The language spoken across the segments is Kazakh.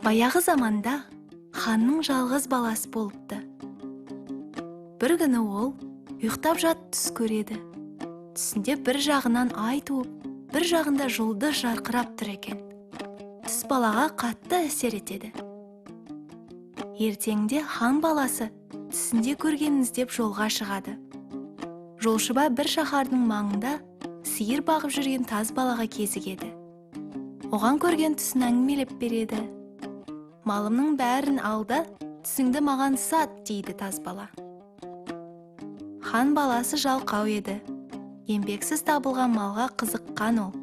Баяғы заманда ханның жалғыз баласы болыпты. Бір күні ол ұйықтап жат түс көреді. Түсінде бір жағынан ай туып, бір жағында жұлдыз жарқырап тұр екен. Түс балаға қатты әсер етеді. Ертеңде хан баласы түсінде көргенін іздеп жолға шығады. Жолшыба бір шаһардың маңында сиыр бағып жүрген таз балаға кезігеді. Оған көрген түсін әңгімелеп береді. Малымның бәрін алда, түсіңді маған сат, дейді таз бала. Хан баласы жалқау еді. Еңбексіз табылған малға қызыққан ол.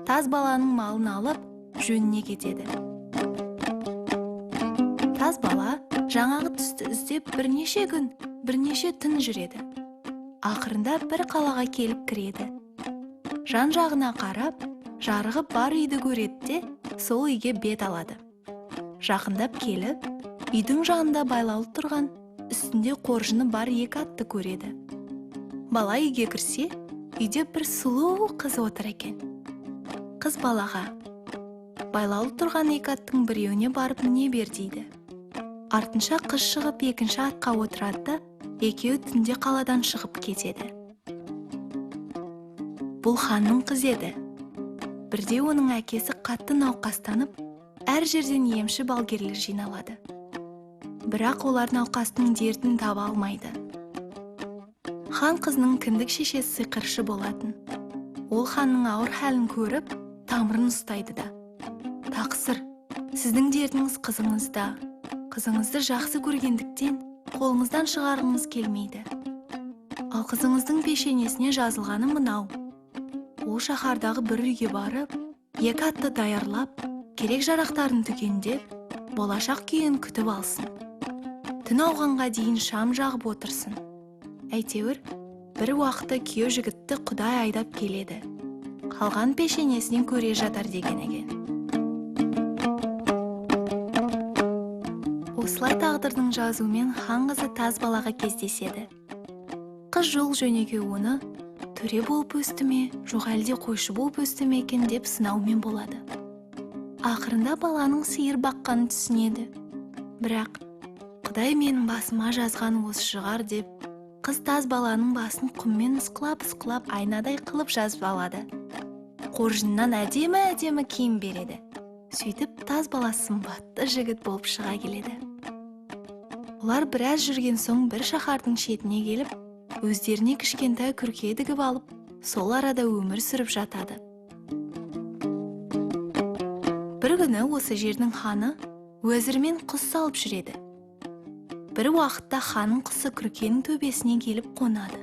Таз баланың малын алып, жөніне кетеді. Таз бала жаңағы түсті іздеп бірнеше күн, бірнеше түн жүреді. Ақырында бір қалаға келіп кіреді. Жан-жағына қарап, жарығы бар үйді көреді де, сол үйге бет алады. Жақындап келіп, үйдің жанында байлаулы тұрған, үстінде қоржыны бар екі атты көреді. Бала үйге кірсе, үйде бір сұлу қыз отыр екен. Қыз балаға: байлаулы тұрған екі аттың біреуіне барып міне бер, дейді. Артынша қыз шығып екінші атқа отырады да, екеуі түнде қаладан шығып кетеді. Бұл ханның қызы еді. Бірде оның әкесі қатты науқастанып, әр жерден емші балгерлер жиналады. Бірақ олар науқастың дертін таба алмайды. Хан қызының кіндік шешесі сиқыршы болатын. Ол ханның ауыр хәлін көріп, тамырын ұстайды да: тақсыр, сіздің дертіңіз қызыңызда. Қызыңызды жақсы көргендіктен қолыңыздан шығарғыңыз келмейді. Ал қызыңыздың пешенесіне жазылғаны мынау. Ол шаһардағы бір үйге барып, екі атты даярлап, керек жарақтарын түгендеп, болашақ күйін күтіп алсын. Түн ауғанға дейін шам жағып отырсын. Әйтеуір, бір уақытта күйеу жігітті Құдай айдап келеді. Қалған пешенесінен көре жатар деген екен. Осылай тағдырдың жазуымен хан қызы таз балаға кездеседі. Қыз жол жөнеге оны төре болып өсті ме, жоқ әлде қойшы болып өсті ме екен деп сынаумен болады. Ақырында баланың сиыр баққанын түсінеді. Бірақ Құдай менің басыма жазған осы шығар деп, қыз таз баланың басын құммен ысқылап айнадай қылып жазып алады. Қоржыннан әдемі киім береді. Сөйтіп таз бала сымбатты жігіт болып шыға келеді. Олар біраз жүрген соң бір шаһардың шетіне келіп, өздеріне кішкентай күрке тігіп алып, сол арада өмір сүріп жатады. Бір күні осы жердің ханы уәзірмен құс салып жүреді. Бір уақытта ханның құсы күркенің төбесіне келіп қонады.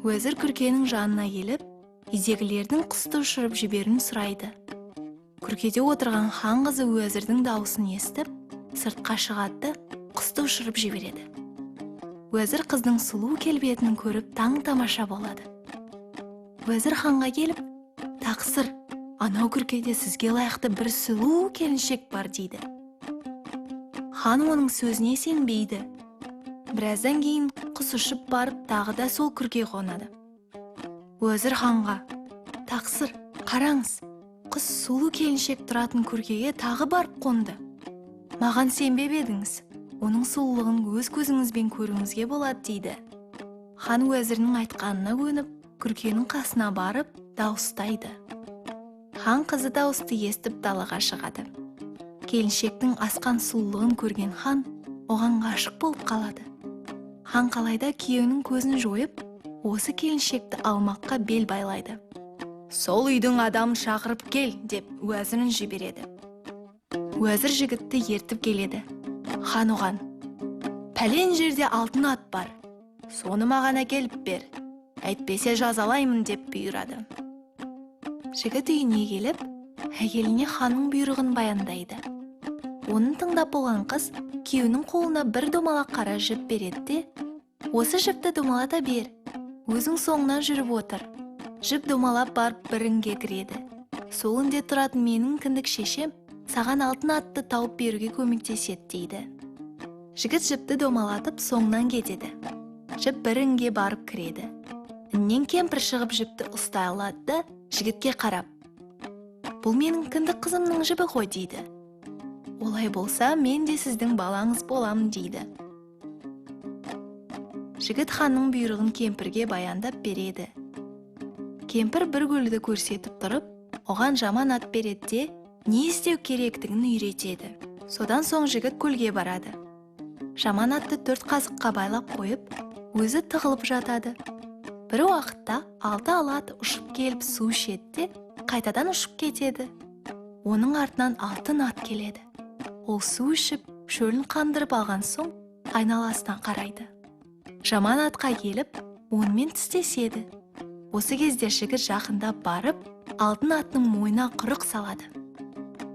Уәзір күркенің жанына келіп, үйдегілердің құсты ұшырып жіберін сұрайды. Күркеде отырған хан қызы уәзірдің дауысын естіп, сыртқа шығады, құсты ұшырып жібереді. Уәзір қыздың сұлу келбетін көріп таң тамаша болады. Уәзір ханға келіп: тақсыр, анау күркеде сізге лайықты бір сұлу келіншек бар, дейді. Хан оның сөзіне сенбейді. Біраздан кейін құс ұшып барып, тағы да сол күрке қонады. Уәзір ханға: тақсыр, қараңыз, құс сұлу келіншек тұратын күркеге тағы барып қонды. Маған сенбеп едіңіз, оның сұлулығын өз көзіңізбен көруіңізге болады, дейді. Хан уәзірінің айтқанына көніп, күркенің қасына барып, дауыстайды. Хан қызы дауысты естіп далаға шығады. Келіншектің асқан сұлулығын көрген хан оған ғашық болып қалады. Хан қалайда күйеуінің көзін жойып, осы келіншекті алмаққа бел байлайды. Сол үйдің адамын шақырып кел, деп уәзірін жібереді. Уәзір жігітті ертіп келеді. Хан оған: пәлен жерде алтын ат бар, соны маған әкеліп бер, әйтпесе жазалаймын, деп бұйырады. Жігіт үйіне келіп, әйеліне ханның бұйрығын баяндайды. Оның тыңдап болған қыз күйеуінің қолына бір домалақ қара жіп береді де: осы жіпті домалата бер, өзің соңынан жүріп отыр. Жіп домалап барып бірінге кіреді. Сол інде тұратын менің кіндік шешем саған алтын атты тауып беруге көмектеседі, дейді. Жігіт жіпті домалатып соңынан кетеді. Жіп бірінге барып кіреді. Іннен кемпір шығып жіпті ұстай алады да, жігітке қарап: бұл менің кіндік қызымның жібі ғой, дейді. Олай болса, мен де сіздің балаңыз боламын дейді. Жігіт ханның бұйрығын кемпірге баяндап береді. Кемпір бір гүлді көрсетіп тұрып, оған жаман ат береді де, не істеу керектігін үйретеді. Содан соң жігіт көлге барады. Жаман атты 4 қазыққа байлап қойып, өзі тығылып жатады. Бір уақытта 6 алат ұшып келіп су ішеді, қайтадан ұшып кетеді. Оның артынан алтын ат келеді. Ол су ішіп, шөлін қандырып алған соң, айналасына қарайды. Жаман атқа келіп, онымен тістеседі. Осы кезде жігіт жақындап барып, алтын аттың мойнына құрық салады.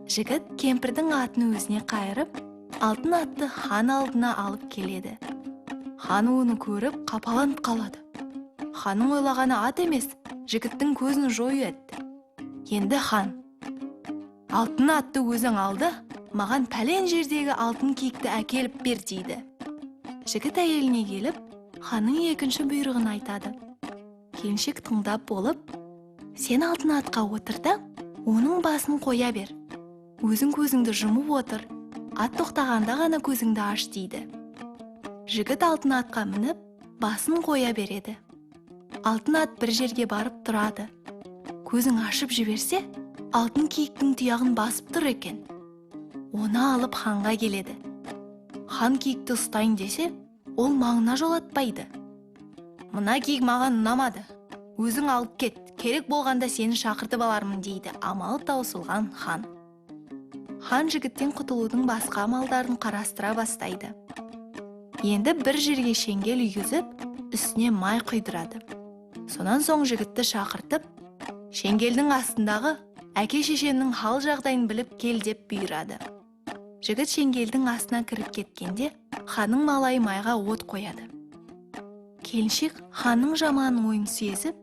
Жігіт кемпірдің атын өзіне қайырып, алтын атты хан алдына алып келеді. Хан оны көріп, қапаланып қалады. Ханың ойлағаны ат емес, жігіттің көзін жою еді. Енді хан: алтын атты өзің алды, маған пәлен жердегі алтын киікті әкеліп бер дейді. Жігіт әйеліне келіп, ханның екінші бұйрығын айтады. Келіншек тыңдап болып: сен алтын атқа отыр да, оның басын қоя бер. Өзің көзіңді жұмып отыр, ат тоқтағанда ғана көзіңді аш дейді. Жігіт алтын атқа мініп, басын қоя береді. Алтын ат бір жерге барып тұрады. Көзің ашып жіберсе, алтын киіктің тұяғын басып тұр екен. Оны алып ханға келеді. Хан киікті ұстайын десе, ол маңына жолатпайды. Мына киік маған ұнамады. Өзің алып кет, керек болғанда сені шақыртып алармын дейді амалы таусылған хан. Хан жігіттен құтылудың басқа амалдарын қарастыра бастайды. Енді бір жерге шеңгел үйгізіп, үстіне май құйдырады. Сонан соң жігітті шақыртып, шеңгелдің астындағы әке-шешемнің хал жағдайын біліп кел деп бұйырады. Жігіт шеңгелдің астына кіріп кеткенде, ханның малайы майға от қояды. Келіншек ханның жаман ойын сезіп,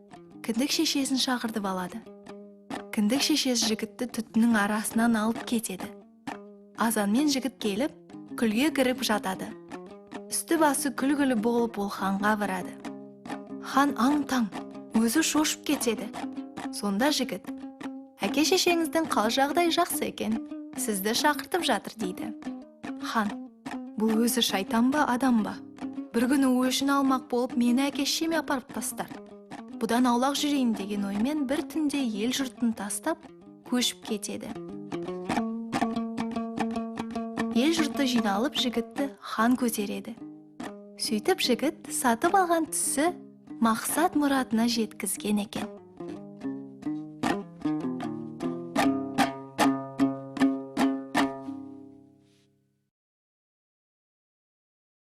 кіндік шешесін шақыртып алады. Кіндік шешесі жігітті түтіннің арасынан алып кетеді. Азанмен жігіт келіп, күлге кіріп жатады. Үсті басы күлгілі болып ол ханға барады. Хан аң-таң, өзі шошып кетеді. Сонда жігіт: әке-шешеңіздің қал жағдай жақсы екен, сізді шақыртып жатыр дейді. Хан: бұл өзі шайтан ба, адам ба? Бір күні өшін алмақ болып, мені әке-шешеме апарып тастар. Бұдан аулақ жүрейін деген оймен бір түнде ел жұртын тастап, көшіп кетеді. Ел жұрты жиналып жігітті хан көтереді. Сөйтіп жігіт сатып алған түсі мақсат мұратына жеткізген екен.